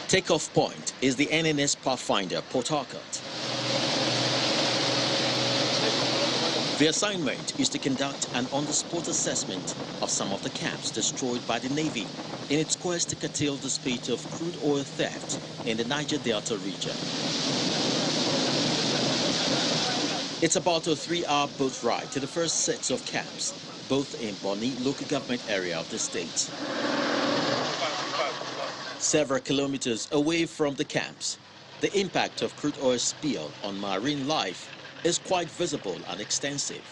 Takeoff point is the NNS Pathfinder, Port Harcourt. The assignment is to conduct an on-the-spot assessment of some of the camps destroyed by the Navy in its quest to curtail the spate of crude oil theft in the Niger Delta region. It's about a 3-hour boat ride to the first sets of camps, both in Boni local government area of the state. Several kilometers away from the camps, the impact of crude oil spill on marine life is quite visible and extensive.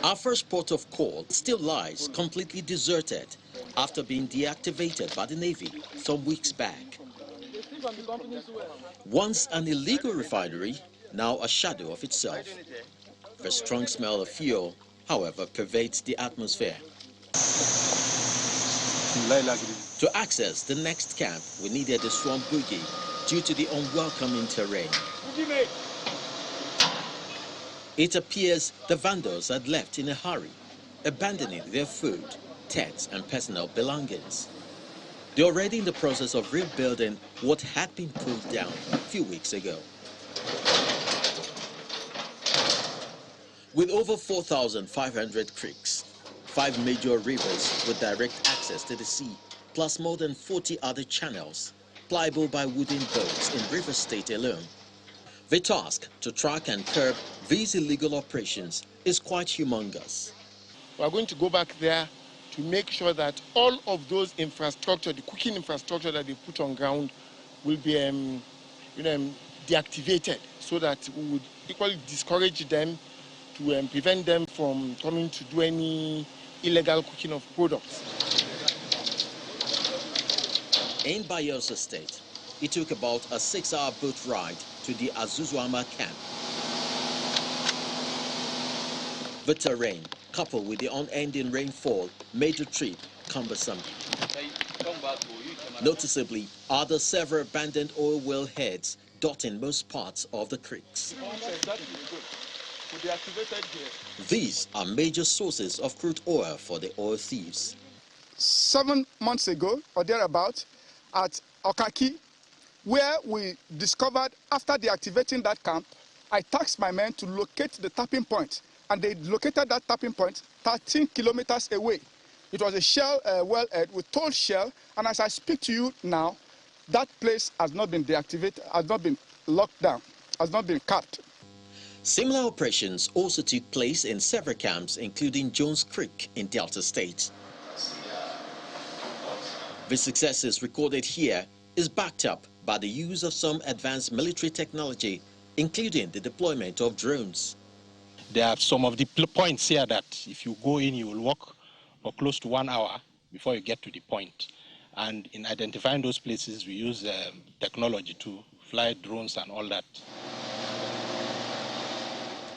Our first port of call still lies completely deserted after being deactivated by the Navy some weeks back. Once an illegal refinery, now a shadow of itself. The strong smell of fuel, however, pervades the atmosphere. To access the next camp, we needed a strong buggy due to the unwelcoming terrain. It appears the vandals had left in a hurry, abandoning their food, tents and personal belongings. They're already in the process of rebuilding what had been pulled down a few weeks ago. With over 4,500 creeks, 5 major rivers with direct access to the sea, plus more than 40 other channels, pliable by wooden boats in River State alone, the task to track and curb these illegal operations is quite humongous. We are going to go back there to make sure that all of those infrastructure, the cooking infrastructure that they put on ground, will be deactivated, so that we would equally discourage them to prevent them from coming to do any illegal cooking of products. In Bayelsa State, it took about a 6-hour boat ride to the Azuzuama camp. The terrain, coupled with the unending rainfall, made the trip cumbersome. Noticeably are the several abandoned oil well heads dotting most parts of the creeks. These are major sources of crude oil for the oil thieves. 7 months ago, or thereabout, at Okaki, where we discovered after deactivating that camp, I tasked my men to locate the tapping point, and they located that tapping point 13 kilometers away. It was a shell wellhead with tall shell, and as I speak to you now, that place has not been deactivated, has not been locked down, has not been capped. Similar operations also took place in several camps, including Jones Creek in Delta State. The successes recorded here is backed up by the use of some advanced military technology, including the deployment of drones. There are some of the points here that if you go in, you will walk for close to 1 hour before you get to the point. And in identifying those places, we use technology to fly drones and all that.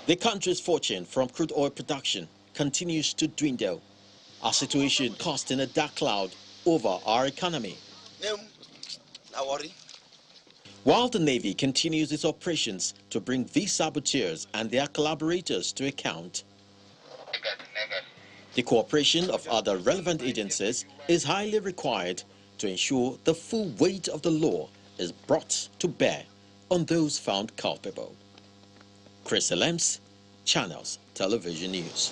The country's fortune from crude oil production continues to dwindle, a situation casting a dark cloud over our economy. While the Navy continues its operations to bring these saboteurs and their collaborators to account, the cooperation of other relevant agencies is highly required to ensure the full weight of the law is brought to bear on those found culpable. Chris Elems, Channels Television News.